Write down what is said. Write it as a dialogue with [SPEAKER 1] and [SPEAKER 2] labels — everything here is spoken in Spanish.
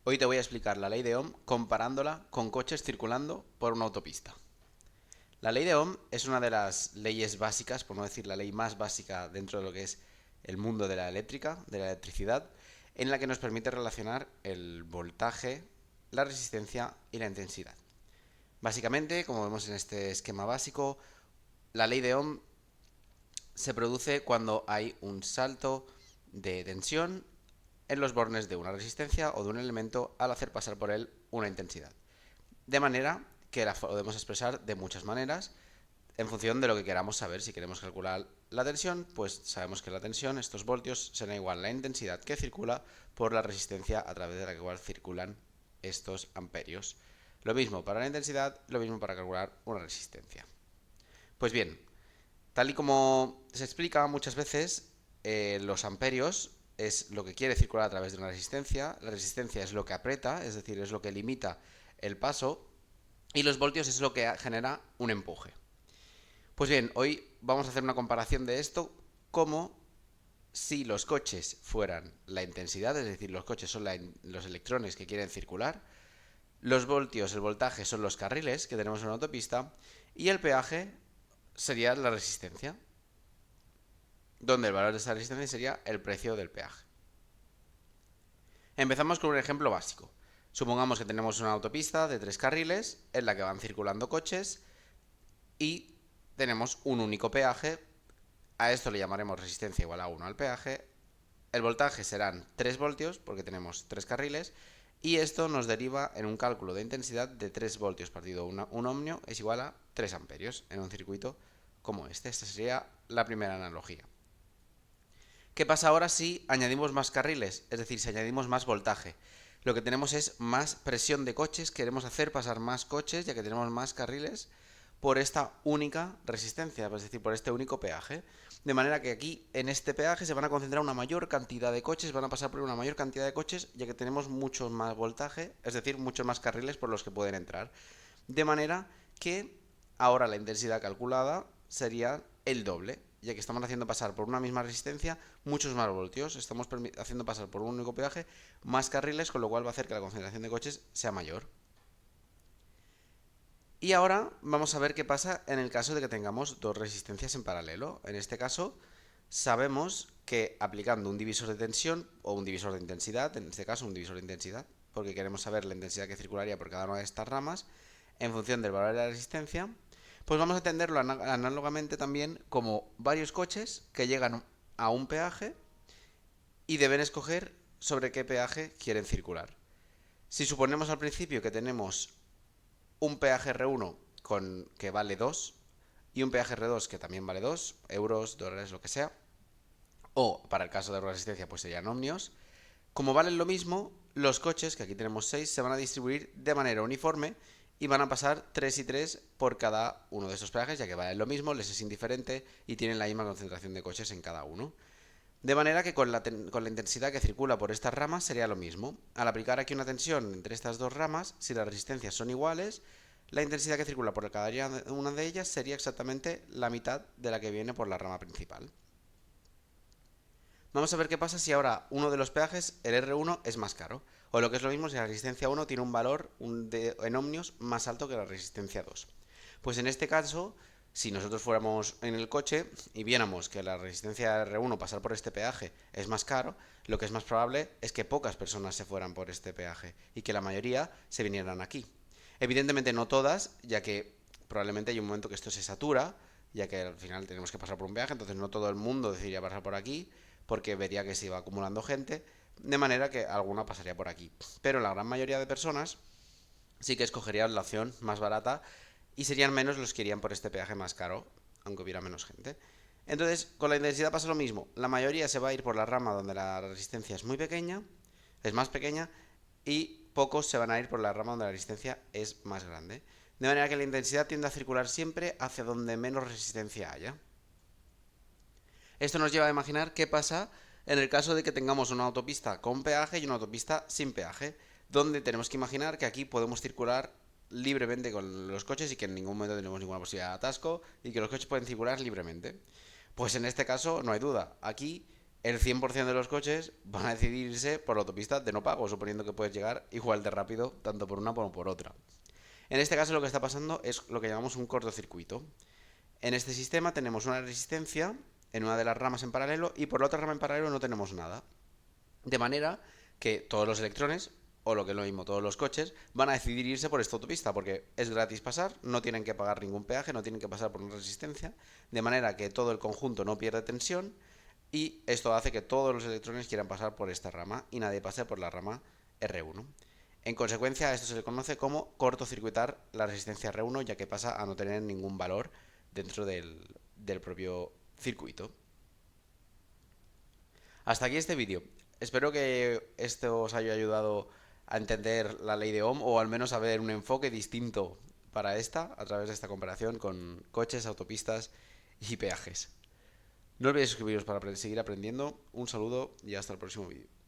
[SPEAKER 1] Hoy te voy a explicar la ley de Ohm comparándola con coches circulando por una autopista. La ley de Ohm es una de las leyes básicas, por no decir la ley más básica dentro de lo que es el mundo de la eléctrica, de la electricidad, en la que nos permite relacionar el voltaje, la resistencia y la intensidad. Básicamente, como vemos en este esquema básico, la ley de Ohm se produce cuando hay un salto de tensión en los bornes de una resistencia o de un elemento al hacer pasar por él una intensidad. De manera que la podemos expresar de muchas maneras en función de lo que queramos saber. Si queremos calcular la tensión, pues sabemos que la tensión, estos voltios, será igual a la intensidad que circula por la resistencia a través de la cual circulan estos amperios. Lo mismo para la intensidad, lo mismo para calcular una resistencia. Pues bien, tal y como se explica muchas veces, los amperios es lo que quiere circular a través de una resistencia, la resistencia es lo que aprieta, es decir, es lo que limita el paso, y los voltios es lo que genera un empuje. Pues bien, hoy vamos a hacer una comparación de esto como si los coches fueran la intensidad, es decir, los coches son los electrones que quieren circular, los voltios, el voltaje son los carriles que tenemos en una autopista y el peaje sería la resistencia, donde el valor de esa resistencia sería el precio del peaje. Empezamos con un ejemplo básico. Supongamos que tenemos una autopista de 3 carriles en la que van circulando coches y tenemos un único peaje. A esto le llamaremos resistencia igual a 1 al peaje. El voltaje serán 3 voltios porque tenemos 3 carriles y esto nos deriva en un cálculo de intensidad de 3 voltios partido un ohmio es igual a 3 amperios en un circuito como este. Esta sería la primera analogía. ¿Qué pasa ahora si añadimos más carriles? Es decir, si añadimos más voltaje. Lo que tenemos es más presión de coches, queremos hacer pasar más coches, ya que tenemos más carriles, por esta única resistencia, es decir, por este único peaje. De manera que aquí, en este peaje, se van a concentrar una mayor cantidad de coches, van a pasar por una mayor cantidad de coches, ya que tenemos mucho más voltaje, es decir, muchos más carriles por los que pueden entrar. De manera que ahora la intensidad calculada sería el doble, ya que estamos haciendo pasar por una misma resistencia muchos más voltios, estamos haciendo pasar por un único peaje más carriles, con lo cual va a hacer que la concentración de coches sea mayor. Y ahora vamos a ver qué pasa en el caso de que tengamos dos resistencias en paralelo. En este caso, sabemos que aplicando un divisor de tensión o un divisor de intensidad, en este caso un divisor de intensidad, porque queremos saber la intensidad que circularía por cada una de estas ramas, en función del valor de la resistencia, pues vamos a entenderlo análogamente también como varios coches que llegan a un peaje y deben escoger sobre qué peaje quieren circular. Si suponemos al principio que tenemos un peaje R1 que vale 2 y un peaje R2 que también vale 2 euros, dólares, lo que sea, o para el caso de resistencia pues serían ohmios, como valen lo mismo, los coches, que aquí tenemos 6, se van a distribuir de manera uniforme y van a pasar 3 y 3 por cada uno de esos peajes, ya que valen lo mismo, les es indiferente y tienen la misma concentración de coches en cada uno. De manera que con la intensidad que circula por estas ramas sería lo mismo. Al aplicar aquí una tensión entre estas dos ramas, si las resistencias son iguales, la intensidad que circula por cada una de ellas sería exactamente la mitad de la que viene por la rama principal. Vamos a ver qué pasa si ahora uno de los peajes, el R1, es más caro. O lo que es lo mismo si la resistencia 1 tiene un valor en ohmios más alto que la resistencia 2. Pues en este caso, si nosotros fuéramos en el coche y viéramos que la resistencia R1 pasar por este peaje es más caro, lo que es más probable es que pocas personas se fueran por este peaje y que la mayoría se vinieran aquí. Evidentemente no todas, ya que probablemente hay un momento que esto se satura, ya que al final tenemos que pasar por un peaje, entonces no todo el mundo decidiría pasar por aquí, porque vería que se iba acumulando gente, de manera que alguna pasaría por aquí. Pero la gran mayoría de personas sí que escogerían la opción más barata y serían menos los que irían por este peaje más caro, aunque hubiera menos gente. Entonces, con la intensidad pasa lo mismo. La mayoría se va a ir por la rama donde la resistencia es muy pequeña, es más pequeña, y pocos se van a ir por la rama donde la resistencia es más grande. De manera que la intensidad tiende a circular siempre hacia donde menos resistencia haya. Esto nos lleva a imaginar qué pasa en el caso de que tengamos una autopista con peaje y una autopista sin peaje, donde tenemos que imaginar que aquí podemos circular libremente con los coches y que en ningún momento tenemos ninguna posibilidad de atasco y que los coches pueden circular libremente. Pues en este caso no hay duda, aquí el 100% de los coches van a decidir irse por la autopista de no pago, suponiendo que puedes llegar igual de rápido tanto por una como por otra. En este caso lo que está pasando es lo que llamamos un cortocircuito. En este sistema tenemos una resistencia en una de las ramas en paralelo y por la otra rama en paralelo no tenemos nada. De manera que todos los electrones, o lo que es lo mismo, todos los coches, van a decidir irse por esta autopista porque es gratis pasar, no tienen que pagar ningún peaje, no tienen que pasar por una resistencia, de manera que todo el conjunto no pierde tensión y esto hace que todos los electrones quieran pasar por esta rama y nadie pase por la rama R1. En consecuencia, a esto se le conoce como cortocircuitar la resistencia R1, ya que pasa a no tener ningún valor dentro del propio circuito. Hasta aquí este vídeo. Espero que esto os haya ayudado a entender la ley de Ohm o al menos a ver un enfoque distinto para esta a través de esta comparación con coches, autopistas y peajes. No olvidéis suscribiros para seguir aprendiendo. Un saludo y hasta el próximo vídeo.